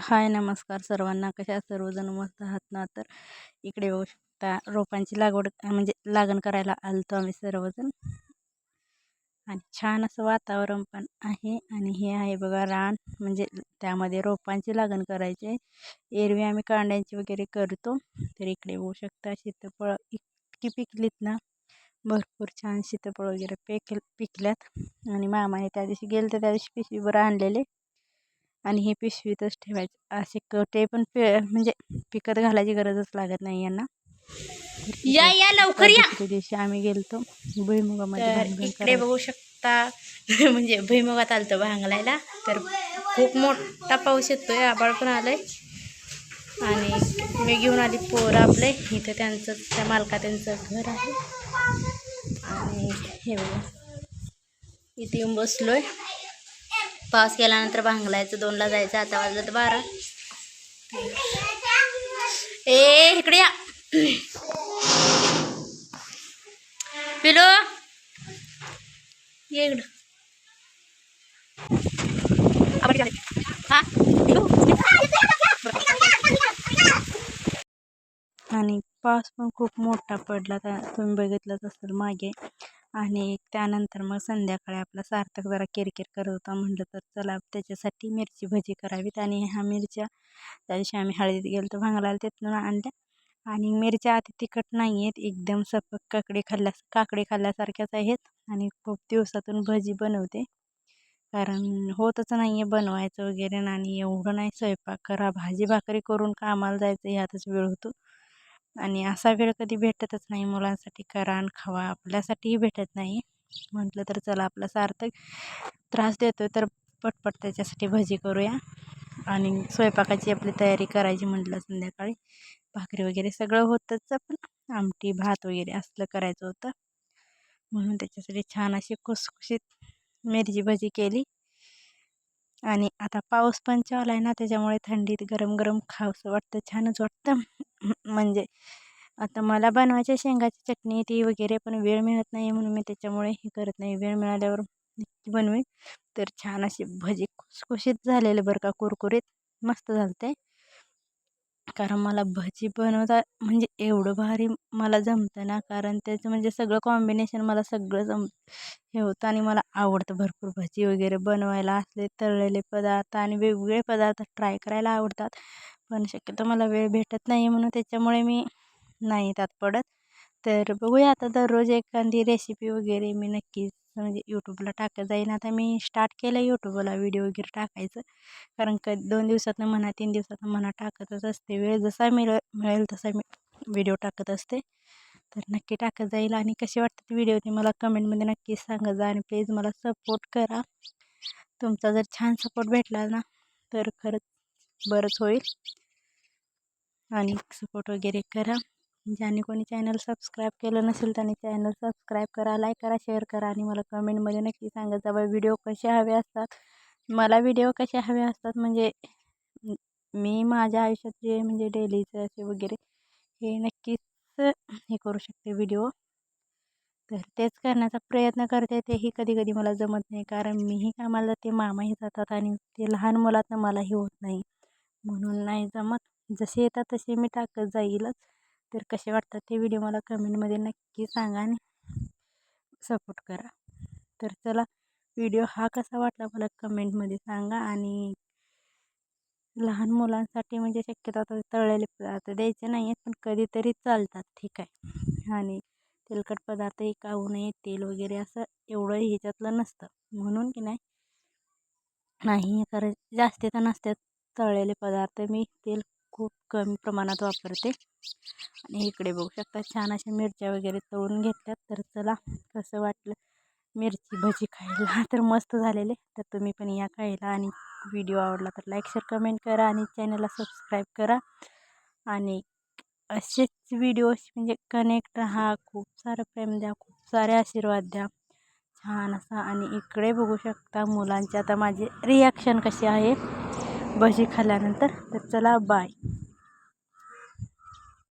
हाय नमस्कार सर्वांना. कशा आहात सर्वजण? मस्त आहात ना? तर इकडे बघू शकता रोपांची लागवड म्हणजे लागण करायला आलतो आम्ही सर्वजण. आणि छान असं वातावरण पण आहे. आणि हे आहे बघा रान, म्हणजे त्यामध्ये रोपांची लागण करायची आहे. एरवी आम्ही कांड्यांची वगैरे करतो. तर इकडे बघू शकता सीताफळ इतकी पिकलीत ना, भरपूर छान सीताफळ वगैरे पिकल्यात. आणि मामाने त्या दिवशी गेलं तर त्या दिवशी पिशवीभर आणलेले. आणि हे पिशवीतच ठेवायचं असे कटे पण म्हणजे पिकत घालायची गरजच लागत नाही यांना. या लवकर या. दुसऱ्या दिवशी आम्ही गेलतो भुईमुगामध्ये तर भांगण इकडे करायला. बघू शकता म्हणजे भुईमुगात आलतो भांगलायला. तर खूप मोठा पाऊस येतोय, आभाळ पण आलंय. आणि मी घेऊन आली पोरं आपले. इथं त्यांचं त्या मालका त्यांचं घर आहे. आणि हे बघा इथे येऊन बसलोय. पाऊस गेल्यानंतर भांगलायचं, 2ला जायचं. आता वाजलं 12. इकडे या पिलो, ये इकडं. आणि पाऊस पण खूप मोठा पडला, तुम्ही बघितलंच असेल मागे. आणि त्यानंतर मग संध्याकाळी आपला सार्थक जरा किरकिर करत होता. म्हटलं तर चला त्याच्यासाठी मिरची भजी करावीत. आणि ह्या मिरच्या त्या दिवशी आम्ही हळदीत गेलो तर भांगलायला तिथून आणल्या. आणि मिरच्या आधी तिखट नाही आहेत, एकदम सपक काकडी खाल्ल्यासारख्याच आहेत. आणि खूप दिवसातून भजी बनवते, कारण होतच नाही आहे बनवायचं वगैरे. आणि एवढं नाही स्वयंपाक करा, भाजी भाकरी करून कामाला जायचं ह्यातच वेळ होतो. आणि असा वेळ कधी भेटतच नाही. मुलांसाठी करा आणि खावा, आपल्यासाठीही भेटत नाही. म्हटलं तर चला आपला सार्थक त्रास देतो तर पटपट त्याच्यासाठी भजी करूया. आणि स्वयंपाकाची आपली तयारी करायची म्हटलं. संध्याकाळी भाकरी वगैरे सगळं होतंच, पण आमटी भात वगैरे असलं करायचं होतं. म्हणून त्याच्यासाठी छान अशी खुसखुशीत मिरची भजी केली. आणि आता पाऊस पण चालू आहे ना, त्याच्यामुळे थंडीत गरम गरम खावंसं वाटतं, छानच वाटतं. म्हणजे आता मला बनवायची शेंगाची चटणी ती वगैरे, पण वेळ मिळत नाही म्हणून मी त्याच्यामुळे हे करत नाही. वेळ मिळाल्यावर नक्की बनवेन. तर छान अशी भजी खुसखुशीत झालेले बरं का, कुरकुरीत मस्त झालते. कारण मला भजी बनवता म्हणजे एवढं भारी मला जमतं ना, कारण त्याचं म्हणजे सगळं कॉम्बिनेशन मला सगळं हे होतं. आणि मला आवडतं भरपूर भजी वगैरे बनवायला. असले तळलेले पदार्थ आणि वेगवेगळे पदार्थ ट्राय करायला आवडतात. पण शक्यतो मला वेळ भेटत नाही म्हणून त्याच्यामुळे मी नाही त्यात पडत. तर बघूया आता दररोज एखादी रेसिपी वगैरे मी नक्कीच म्हणजे यूट्यूबला टाकत जाईन. आता मी स्टार्ट केलं यूट्यूबला व्हिडिओ वगैरे टाकायचं, कारण 2 दिवसातनं म्हणा 3 दिवसातनं म्हणा टाकतच असते. वेळ जसा मिळेल तसा मी व्हिडिओ टाकत असते. तर नक्की टाकत जाईल. आणि कसे वाटतात व्हिडिओ ते मला कमेंटमध्ये नक्कीच सांगत जा. आणि प्लीज मला सपोर्ट करा. तुमचा जर छान सपोर्ट भेटला ना, तर खरंच बरंच होईल. आणि सपोर्ट वगैरे करा. ज्याने कोणी चॅनल सबस्क्राईब केलं नसेल त्याने चॅनल सबस्क्राईब करा, लाईक करा, शेअर करा. आणि मला कमेंटमध्ये नक्की सांगत जा व्हिडिओ कसे हवे असतात. मला व्हिडिओ कसे हवे असतात म्हणजे मी माझ्या आयुष्यात जे म्हणजे डेलीचं असे वगैरे हे नक्कीच हे करू शकते व्हिडिओ. तर तेच करण्याचा प्रयत्न करते. तेही कधी कधी मला जमत नाही, कारण मीही कामाला जाते, मामाही जातात. आणि ते लहान मुलातनं मलाही होत नाही, म्हणून नाही जमत. जसे येतात तसे मी टाकत जाईलच. तर कसे वाटतात ते व्हिडिओ मला कमेंटमध्ये नक्की सांगा आणि सपोर्ट करा. तर चला, व्हिडिओ हा कसा वाटला मला कमेंटमध्ये सांगा. आणि लहान मुलांसाठी म्हणजे शक्यतो आता तळलेले पदार्थ द्यायचे नाही आहेत, पण कधीतरी चालतात, ठीक आहे. आणि तेलकट पदार्थही खाऊ नये, तेल वगैरे असं एवढं ह्याच्यातलं नसतं, म्हणून की नाही कारण जास्त तर नसतात तळलेले पदार्थ. मी तेल खूप कमी प्रमाणात वापरते. आणि इकडे बघू शकता छान अशा मिरच्या वगैरे तळून घेतल्यात. तर चला, कसं वाटलं मिरची भजी खायला? तर मस्त झालेले. तर तुम्ही पण या खायला. आणि व्हिडिओ आवडला तर लाईक शेअर कमेंट करा आणि चॅनलला सबस्क्राईब करा. आणि असेच व्हिडिओज म्हणजे कनेक्ट राहा, खूप सारं प्रेम द्या, खूप सारे आशीर्वाद द्या, छान असा. आणि इकडे बघू शकता मुलांचे आता माझे रिॲक्शन कसे आहे भजी खाल्ल्यानंतर. तर चला, बाय.